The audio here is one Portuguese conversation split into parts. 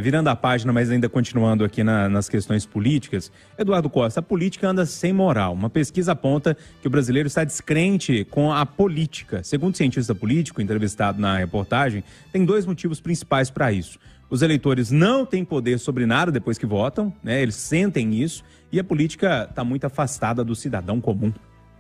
Virando a página, mas ainda continuando aqui nas questões políticas, Eduardo Costa, a política anda sem moral. Uma pesquisa aponta que o brasileiro está descrente com a política. Segundo o cientista político entrevistado na reportagem, tem 2 motivos principais para isso. Os eleitores não têm poder sobre nada depois que votam, né? Eles sentem isso, e a política está muito afastada do cidadão comum.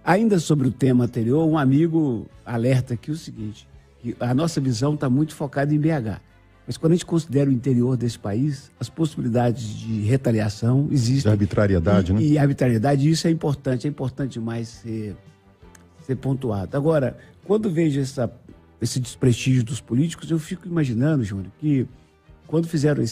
Ainda sobre o tema anterior, um amigo alerta aqui o seguinte, que a nossa visão está muito focada em BH. Mas quando a gente considera o interior desse país, as possibilidades de retaliação existem. De arbitrariedade, né? E arbitrariedade, isso é importante demais ser pontuado. Agora, quando vejo esse desprestígio dos políticos, eu fico imaginando, Júnior, que quando fizeram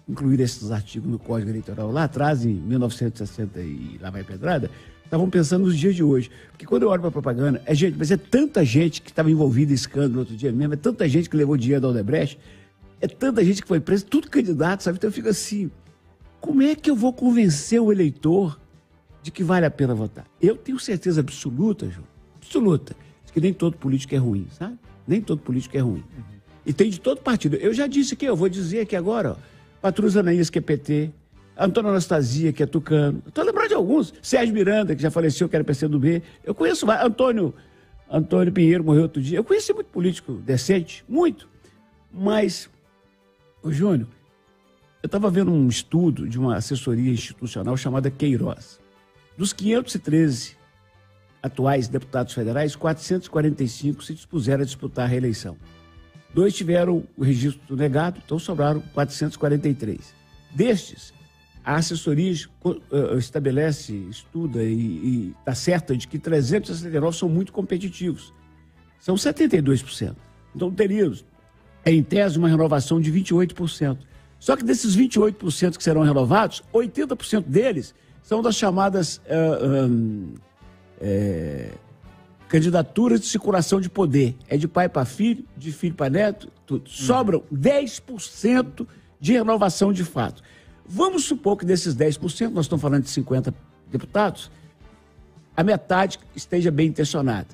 incluir esses artigos no Código Eleitoral lá atrás, em 1960 e lá vai pedrada, estavam pensando nos dias de hoje. Porque quando eu olho para a propaganda, mas é tanta gente que estava envolvida em escândalo outro dia mesmo, é tanta gente que levou dinheiro da Odebrecht, é tanta gente que foi presa, tudo candidato, sabe? Então eu fico assim, como é que eu vou convencer o eleitor de que vale a pena votar? Eu tenho certeza absoluta, João, absoluta, de que nem todo político é ruim, sabe? Nem todo político é ruim. E tem de todo partido. Eu já disse aqui, eu vou dizer aqui agora, ó, Patrus Anaías, que é PT, Antônio Anastasia, que é tucano. Estou lembrando de alguns. Sérgio Miranda, que já faleceu, que era PCdoB. Eu conheço vários. Antônio Pinheiro morreu outro dia. Eu conheci muito político decente, muito. Mas, ô Júnior, eu estava vendo um estudo de uma assessoria institucional chamada Queiroz. Dos 513 atuais deputados federais, 445 se dispuseram a disputar a reeleição. 2 tiveram o registro negado, então sobraram 443. Destes, a assessoria estabelece, estuda e está certa de que 369 são muito competitivos. São 72%. Então teríamos, em tese, uma renovação de 28%. Só que desses 28% que serão renovados, 80% deles são das chamadas candidaturas de circulação de poder. É de pai para filho, de filho para neto, tudo. Sobram 10% de renovação de fato. Vamos supor que desses 10%, nós estamos falando de 50 deputados, a metade esteja bem intencionada.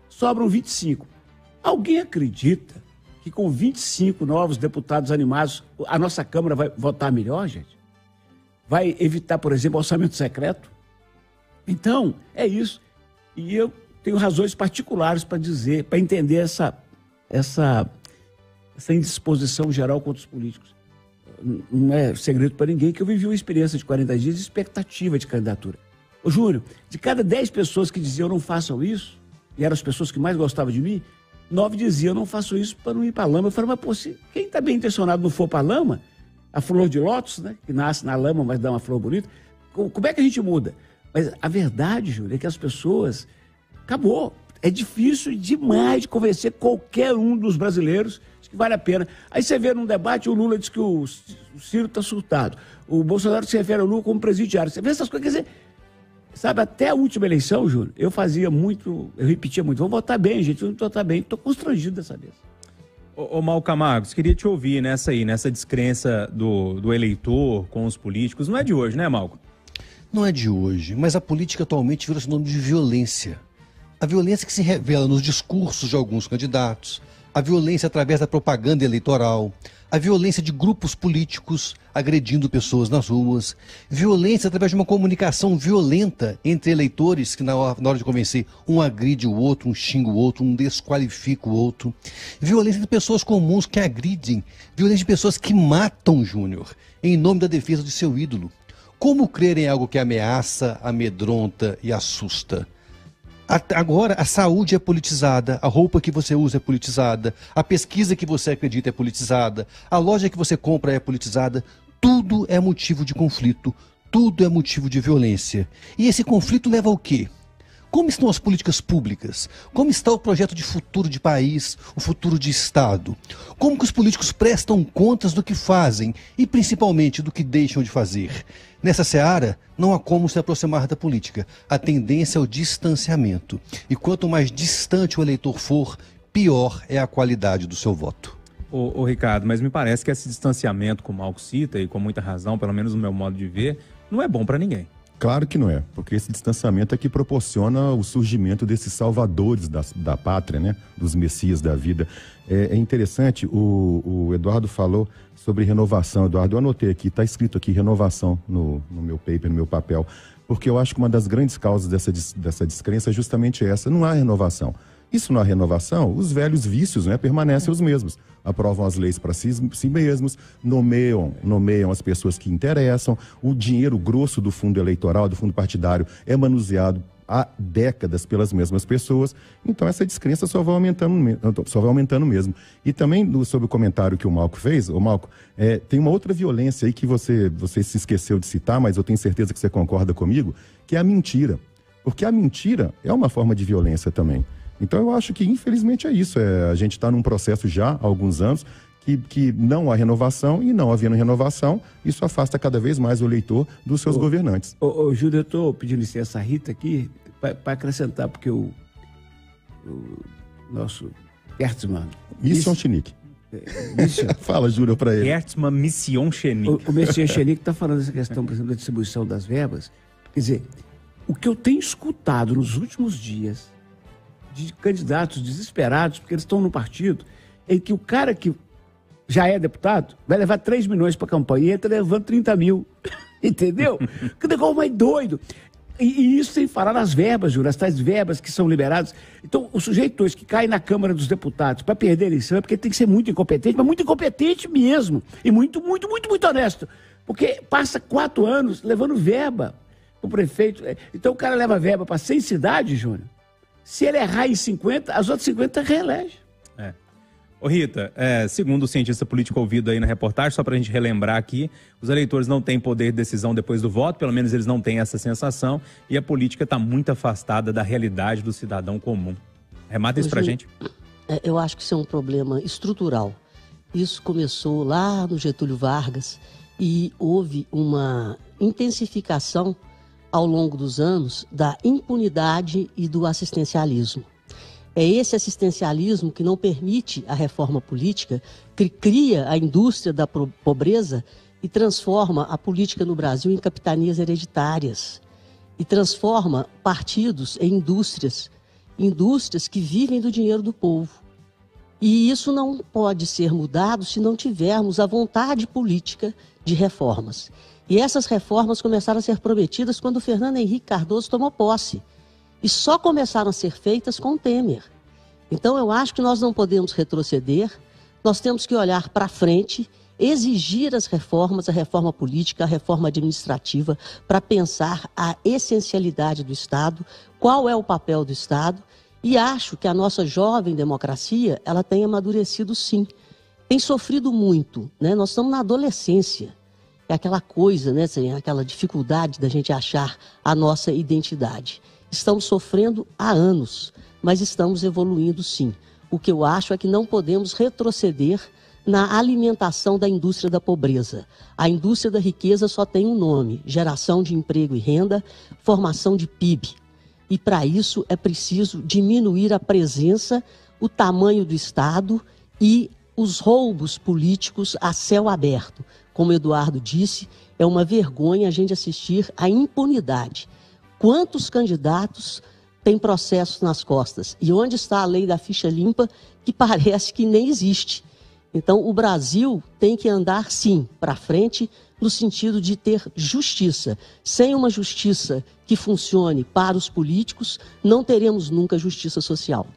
Sobram 25. Alguém acredita que com 25 novos deputados animados, a nossa Câmara vai votar melhor, gente? Vai evitar, por exemplo, orçamento secreto? Então, é isso. E eu tenho razões particulares para dizer, para entender essa indisposição geral contra os políticos. Não é segredo para ninguém que eu vivi uma experiência de 40 dias de expectativa de candidatura. Ô Júnior, de cada 10 pessoas que diziam não façam isso, e eram as pessoas que mais gostavam de mim, 9 diziam não faço isso para não ir para a lama. Eu falei, mas pô, se quem está bem intencionado não for para a lama, a flor de lótus, né, que nasce na lama, mas dá uma flor bonita, como é que a gente muda? Mas a verdade, Júnior, é que as pessoas... Acabou. É difícil demais de convencer qualquer um dos brasileiros de que vale a pena. Aí você vê num debate, o Lula diz que o Ciro está surtado. O Bolsonaro se refere ao Lula como presidiário. Você vê essas coisas, quer dizer, sabe, até a última eleição, Júnior, eu repetia muito, vamos votar bem, gente, vamos votar bem. Estou constrangido dessa vez. Ô Mal Camargos, queria te ouvir nessa descrença do eleitor com os políticos. Não é de hoje, né, Malco? Não é de hoje, mas a política atualmente virou sinônimo de violência. A violência que se revela nos discursos de alguns candidatos, a violência através da propaganda eleitoral, a violência de grupos políticos agredindo pessoas nas ruas, violência através de uma comunicação violenta entre eleitores que na hora de convencer um agride o outro, um xinga o outro, um desqualifica o outro, violência de pessoas comuns que agridem, violência de pessoas que matam, Júnior, em nome da defesa de seu ídolo. Como crer em algo que ameaça, amedronta e assusta? Agora a saúde é politizada, a roupa que você usa é politizada, a pesquisa que você acredita é politizada, a loja que você compra é politizada, tudo é motivo de conflito, tudo é motivo de violência. E esse conflito leva ao quê? Como estão as políticas públicas? Como está o projeto de futuro de país, o futuro de Estado? Como que os políticos prestam contas do que fazem e principalmente do que deixam de fazer? Nessa seara, não há como se aproximar da política. A tendência é o distanciamento. E quanto mais distante o eleitor for, pior é a qualidade do seu voto. Ô Ricardo, mas me parece que esse distanciamento, como o Malco cita, e com muita razão, pelo menos no meu modo de ver, não é bom para ninguém. Claro que não é, porque esse distanciamento é que proporciona o surgimento desses salvadores da pátria, né? Dos messias da vida. É interessante, o Eduardo falou sobre renovação. Eduardo, eu anotei aqui, está escrito aqui renovação no meu paper, no meu papel, porque eu acho que uma das grandes causas dessa descrença é justamente essa, não há renovação. Isso não há renovação, os velhos vícios, né, permanecem os mesmos. Aprovam as leis para si mesmos, nomeiam as pessoas que interessam, o dinheiro grosso do fundo eleitoral, do fundo partidário, é manuseado há décadas pelas mesmas pessoas. Então essa descrença só vai aumentando mesmo. E também sobre o comentário que o Malco fez, Malco, tem uma outra violência aí que você se esqueceu de citar, mas eu tenho certeza que você concorda comigo, que é a mentira. Porque a mentira é uma forma de violência também. Então eu acho que infelizmente é isso, a gente está num processo já há alguns anos que não há renovação, e não havendo renovação, isso afasta cada vez mais o eleitor dos seus governantes. Júlio, eu estou pedindo licença a Rita aqui para acrescentar, porque o nosso Gertzmann... Mission Chenique. Fala, Júlio, para ele. Gertzmann Mission Chenique. O Mission Chenique está falando dessa questão, por exemplo, da distribuição das verbas. Quer dizer, o que eu tenho escutado nos últimos dias de candidatos desesperados, porque eles estão no partido, em que o cara que já é deputado vai levar 3 milhões para a campanha e ele está levando 30 mil. Entendeu? Que negócio mais doido. E isso sem falar nas verbas, Júlio, as tais verbas que são liberadas. Então, o sujeito hoje que cai na Câmara dos Deputados para perder a eleição é porque tem que ser muito incompetente, mas muito incompetente mesmo. E muito honesto. Porque passa 4 anos levando verba para o prefeito. Então, o cara leva verba para 100 cidades, Júnior. Se ele errar em 50, as outras 50 reelege. Ô Rita, segundo o cientista político ouvido aí na reportagem, só para a gente relembrar aqui, os eleitores não têm poder de decisão depois do voto, pelo menos eles não têm essa sensação, e a política está muito afastada da realidade do cidadão comum. Remata isso para a gente. Eu acho que isso é um problema estrutural. Isso começou lá no Getúlio Vargas e houve uma intensificação ao longo dos anos da impunidade e do assistencialismo. É esse assistencialismo que não permite a reforma política, que cria a indústria da pobreza e transforma a política no Brasil em capitanias hereditárias. E transforma partidos em indústrias que vivem do dinheiro do povo. E isso não pode ser mudado se não tivermos a vontade política de reformas. E essas reformas começaram a ser prometidas quando o Fernando Henrique Cardoso tomou posse. E só começaram a ser feitas com o Temer. Então eu acho que nós não podemos retroceder, nós temos que olhar para frente, exigir as reformas, a reforma política, a reforma administrativa, para pensar a essencialidade do Estado, qual é o papel do Estado, e acho que a nossa jovem democracia, ela tem amadurecido sim, tem sofrido muito, né? Nós estamos na adolescência, é aquela coisa, né? Aquela dificuldade da gente achar a nossa identidade. Estamos sofrendo há anos, mas estamos evoluindo sim. O que eu acho é que não podemos retroceder na alimentação da indústria da pobreza. A indústria da riqueza só tem um nome: geração de emprego e renda, formação de PIB. E para isso é preciso diminuir a presença, o tamanho do Estado e os roubos políticos a céu aberto. Como o Eduardo disse, é uma vergonha a gente assistir à impunidade. Quantos candidatos têm processos nas costas? E onde está a lei da ficha limpa, que parece que nem existe? Então, o Brasil tem que andar, sim, para frente, no sentido de ter justiça. Sem uma justiça que funcione para os políticos, não teremos nunca justiça social.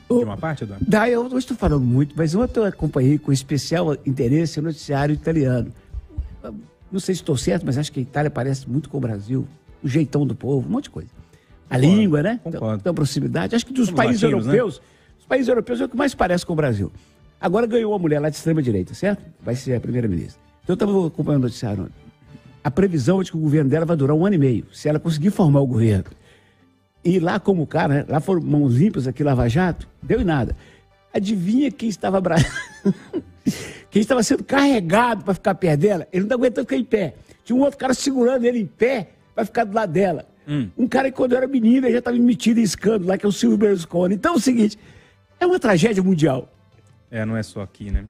De uma parte, Eduardo? Eu não estou falando muito, mas ontem eu acompanhei com especial interesse o noticiário italiano. Não sei se estou certo, mas acho que a Itália parece muito com o Brasil. O jeitão do povo, um monte de coisa. A língua, né? Então, proximidade. Acho que dos países europeus, né? Os países europeus é o que mais parece com o Brasil. Agora ganhou uma mulher lá de extrema-direita, certo? Vai ser a primeira-ministra. Então eu estava acompanhando o noticiário ontem. A previsão é de que o governo dela vai durar 1 ano e meio, se ela conseguir formar o governo. E lá como o cara, né? Lá foram mãos limpas aqui, Lava Jato, deu em nada. Adivinha quem estava quem estava sendo carregado para ficar perto dela? Ele não aguentou ficar em pé. Tinha um outro cara segurando ele em pé para ficar do lado dela. Um cara que quando eu era menina já estava metido em escândalo lá, que é o Silvio Berlusconi. Então é o seguinte, é uma tragédia mundial. Não é só aqui, né?